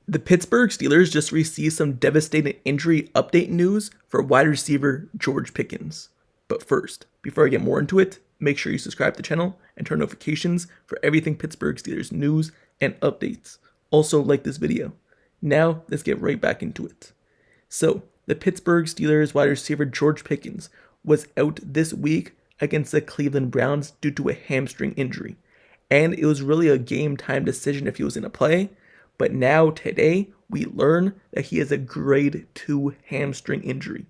The Pittsburgh Steelers just received some devastating injury update news for wide receiver George Pickens. But first, before I get more into it, make sure you subscribe to the channel and turn notifications for everything Pittsburgh Steelers news and updates. Also, like this video. Now, let's get right back into it. So, the Pittsburgh Steelers wide receiver George Pickens was out this week against the Cleveland Browns due to a hamstring injury. And it was really a game time decision if he was in a play. But now, today, we learn that he has a grade 2 hamstring injury.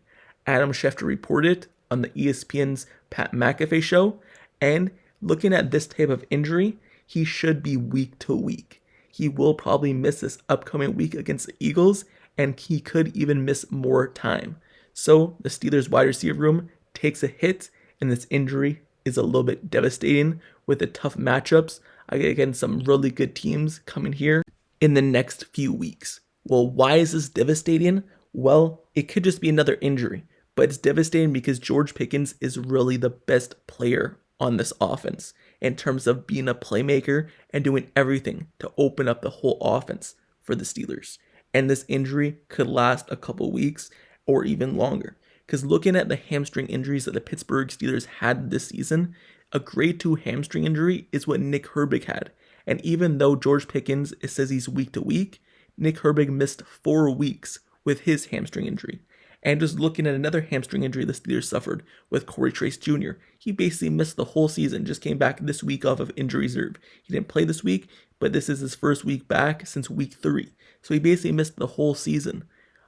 Adam Schefter reported on the ESPN's Pat McAfee show, and looking at this type of injury, he should be week to week. He will probably miss this upcoming week against the Eagles, and he could even miss more time. So, the Steelers wide receiver room takes a hit, and this injury is a little bit devastating with the tough matchups against some really good teams coming here in the next few weeks. Well, why is this devastating? Well, it could just be another injury, but it's devastating because George Pickens is really the best player on this offense in terms of being a playmaker and doing everything to open up the whole offense for the Steelers. And this injury could last a couple weeks or even longer. Because looking at the hamstring injuries that the Pittsburgh Steelers had this season, a grade 2 hamstring injury is what Nick Herbig had. And even though George Pickens says he's week to week, Nick Herbig missed 4 weeks with his hamstring injury. And just looking at another hamstring injury the Steelers suffered with Corey Trace Jr., he basically missed the whole season, just came back this week off of injury reserve. He didn't play this week, but this is his first week back since week 3. So he basically missed the whole season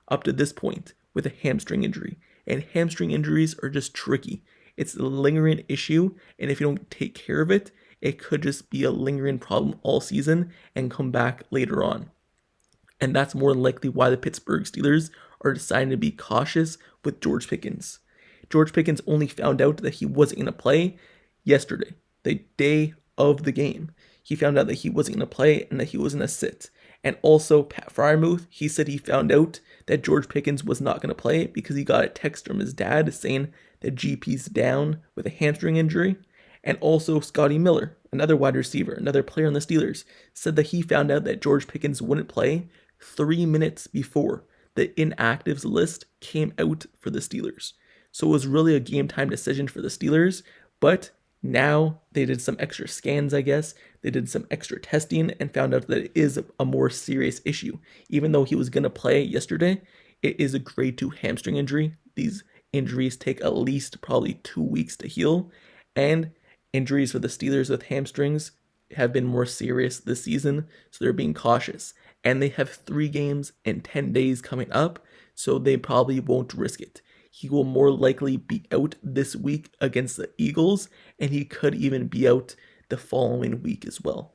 up to this point with a hamstring injury. And hamstring injuries are just tricky. It's a lingering issue, and if you don't take care of it, it could just be a lingering problem all season and come back later on. And that's more than likely why the Pittsburgh Steelers are deciding to be cautious with George Pickens. George Pickens only found out that he wasn't going to play yesterday, the day of the game. He found out that he wasn't going to play and that he was going to sit. And also, Pat Freiermuth, he said he found out that George Pickens was not going to play because he got a text from his dad saying that GP's down with a hamstring injury. And also, Scotty Miller, another wide receiver, another player on the Steelers, said that he found out that George Pickens wouldn't play 3 minutes before the inactives list came out for the Steelers. So it was really a game time decision for the Steelers, but now they did some extra scans, I guess. They did some extra testing and found out that it is a more serious issue. Even though he was going to play yesterday, it is a grade 2 hamstring injury. These injuries take at least probably 2 weeks to heal, and injuries for the Steelers with hamstrings have been more serious this season, so they're being cautious. And they have 3 games in 10 days coming up, so they probably won't risk it. He will more likely be out this week against the Eagles, and he could even be out the following week as well.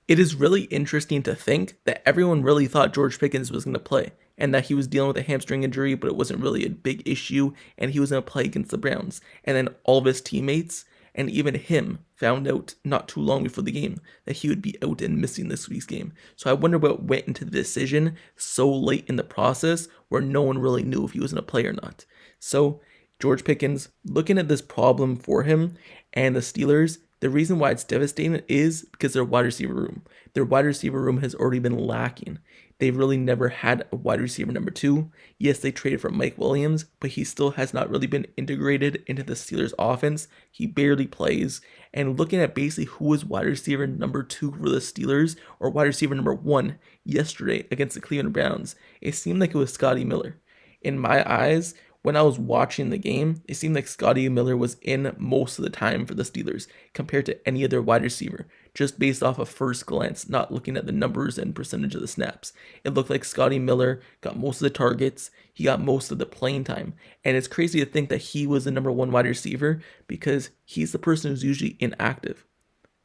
It is really interesting to think that everyone really thought George Pickens was going to play, and that he was dealing with a hamstring injury, but it wasn't really a big issue, and he was going to play against the Browns. And then all of his teammates, and even him, found out not too long before the game that he would be out and missing this week's game. So I wonder what went into the decision so late in the process where no one really knew if he was going to play or not. So George Pickens, looking at this problem for him and the Steelers, the reason why it's devastating is because their wide receiver room. Their wide receiver room has already been lacking. They've really never had a wide receiver number 2. Yes, they traded for Mike Williams, but he still has not really been integrated into the Steelers offense. He barely plays. And looking at basically who was wide receiver number 2 for the Steelers, or wide receiver number 1 yesterday against the Cleveland Browns, it seemed like it was Scotty Miller. In my eyes, when I was watching the game, it seemed like Scotty Miller was in most of the time for the Steelers compared to any other wide receiver, just based off of first glance, not looking at the numbers and percentage of the snaps. It looked like Scotty Miller got most of the targets, he got most of the playing time, and it's crazy to think that he was the number 1 wide receiver because he's the person who's usually inactive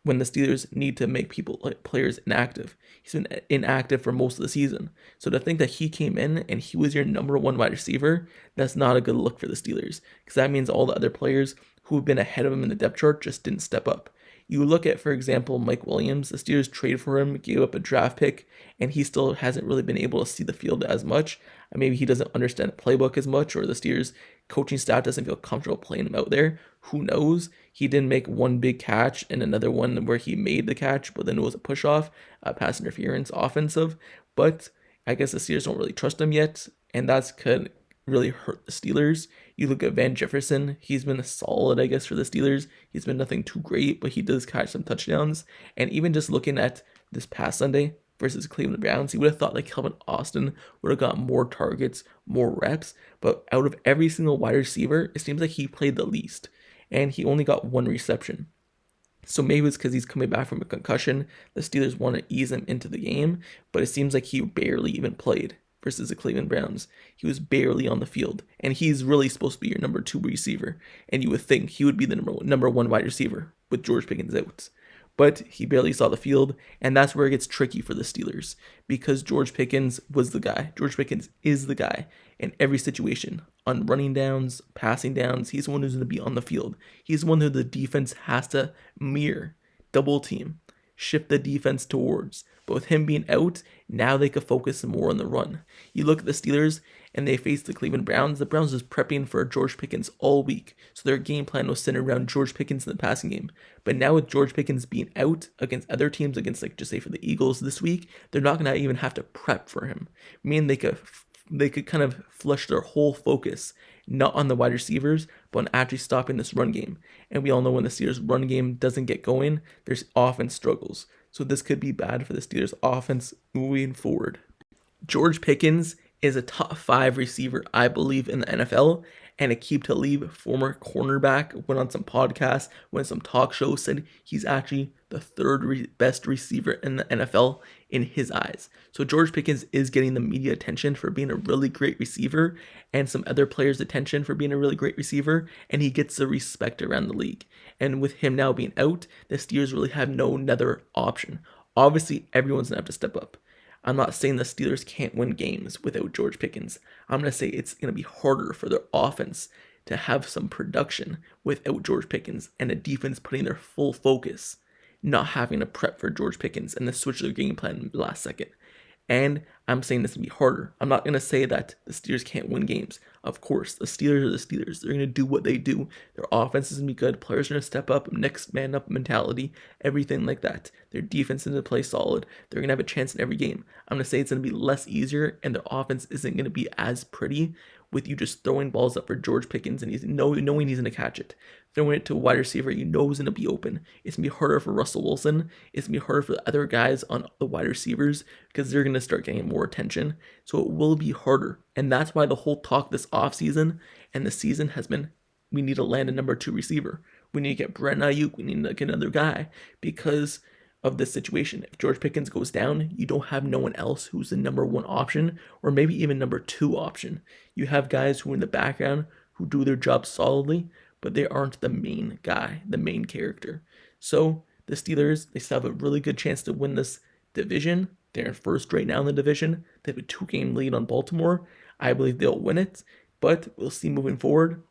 when the Steelers need to make players inactive. He's been inactive for most of the season. So to think that he came in and he was your number 1 wide receiver, that's not a good look for the Steelers, because that means all the other players who have been ahead of him in the depth chart just didn't step up. You look at, for example, Mike Williams. The Steelers traded for him, gave up a draft pick, and he still hasn't really been able to see the field as much. Maybe he doesn't understand the playbook as much, or the Steelers coaching staff doesn't feel comfortable playing him out there. Who knows? He didn't make one big catch and another one where he made the catch, but then it was a push-off, pass interference, offensive. But I guess the Steelers don't really trust him yet, and that's could really hurt the Steelers. You look at Van Jefferson, he's been solid, I guess, for the Steelers. He's been nothing too great, but he does catch some touchdowns. And even just looking at this past Sunday versus Cleveland Browns, you would have thought like Terrell Austin would have got more targets, more reps, but out of every single wide receiver, it seems like he played the least, and he only got one reception. So maybe it's because he's coming back from a concussion. The Steelers want to ease him into the game, but it seems like he barely even played versus the Cleveland Browns. He was barely on the field, and he's really supposed to be your number 2 receiver, and you would think he would be the number one wide receiver with George Pickens out. But he barely saw the field, and that's where it gets tricky for the Steelers, because George Pickens was the guy. George Pickens is the guy in every situation. On running downs, passing downs, he's the one who's going to be on the field. He's the one who the defense has to mirror, double team, shift the defense towards. But with him being out, now they could focus more on the run. You look at the Steelers, and they face the Cleveland Browns. The Browns was prepping for George Pickens all week, so their game plan was centered around George Pickens in the passing game. But now with George Pickens being out against other teams, against like just say for the Eagles this week, they're not going to even have to prep for him. Meaning they could kind of flush their whole focus not on the wide receivers, but on actually stopping this run game. And we all know when the Steelers' run game doesn't get going, there's offense struggles. So this could be bad for the Steelers' offense moving forward. George Pickens is a top 5 receiver, I believe, in the NFL. And Aqib Talib, former cornerback, went on some podcasts, went on some talk shows, said he's actually the third best receiver in the NFL in his eyes. So George Pickens is getting the media attention for being a really great receiver, and some other players' attention for being a really great receiver, and he gets the respect around the league. And with him now being out, the Steelers really have no other option. Obviously, everyone's going to have to step up. I'm not saying the Steelers can't win games without George Pickens. I'm going to say it's going to be harder for their offense to have some production without George Pickens, and a defense putting their full focus, not having to prep for George Pickens and then switch their game plan in the last second. And I'm saying this will be harder. I'm not going to say that the Steelers can't win games. Of course, the Steelers are the Steelers. They're going to do what they do. Their offense is going to be good. Players are going to step up, next man up mentality, everything like that. Their defense is going to play solid. They're going to have a chance in every game. I'm going to say it's going to be less easier, and their offense isn't going to be as pretty with you just throwing balls up for George Pickens and he's knowing he's going to catch it. Throwing it to a wide receiver you know is going to be open. It's going to be harder for Russell Wilson. It's going to be harder for the other guys on the wide receivers because they're going to start getting more attention. So it will be harder. And that's why the whole talk this offseason and the season has been, we need to land a number 2 receiver. We need to get Brent Ayuk. We need to get another guy because of this situation. If George Pickens goes down, you don't have no one else who's the number 1 option or maybe even number 2 option. You have guys who are in the background who do their job solidly, but they aren't the main guy, the main character. So the Steelers, they still have a really good chance to win this division. They're in first right now in the division. They have a 2-game lead on Baltimore. I believe they'll win it, but we'll see moving forward.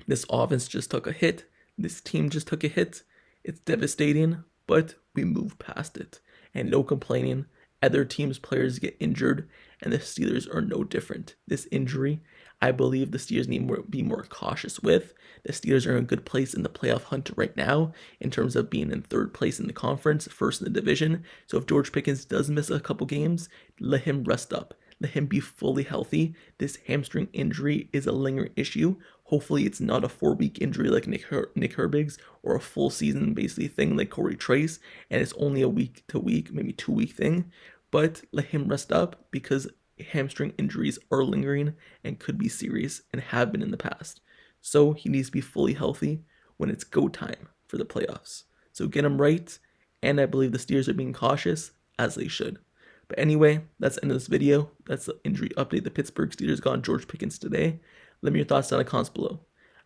This offense just took a hit. This team just took a hit. It's devastating, but we move past it. And no complaining. Other teams' players get injured, and the Steelers are no different. This injury, I believe the Steelers need to be more cautious with. The Steelers are in a good place in the playoff hunt right now in terms of being in 3rd place in the conference, 1st in the division. So if George Pickens does miss a couple games, let him rest up. Let him be fully healthy. This hamstring injury is a lingering issue. Hopefully it's not a 4-week injury like Nick Herbig's or a full season basically thing like Corey Trace, and it's only a week to week, maybe 2-week thing. But let him rest up because hamstring injuries are lingering and could be serious and have been in the past. So he needs to be fully healthy when it's go time for the playoffs. So get him right, and I believe the Steelers are being cautious, as they should. But anyway, that's the end of this video. That's the injury update. The Pittsburgh Steelers got on George Pickens today. Let me know your thoughts down in the comments below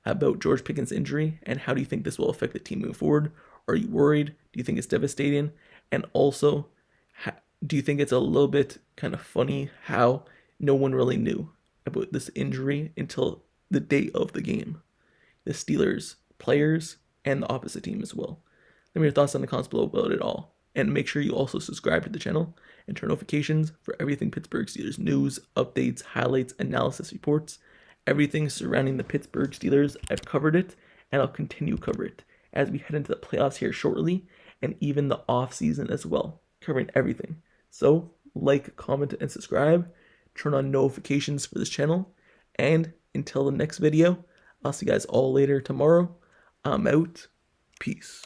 about George Pickens' injury, and how do you think this will affect the team moving forward? Are you worried? Do you think it's devastating? And also, do you think it's a little bit kind of funny how no one really knew about this injury until the day of the game? The Steelers players and the opposite team as well. Let me know your thoughts down in the comments below about it all. And make sure you also subscribe to the channel and turn notifications for everything Pittsburgh Steelers news, updates, highlights, analysis reports, everything surrounding the Pittsburgh Steelers. I've covered it, and I'll continue to cover it as we head into the playoffs here shortly, and even the off season as well, covering everything. So like, comment, and subscribe. Turn on notifications for this channel. And until the next video, I'll see you guys all later tomorrow. I'm out. Peace.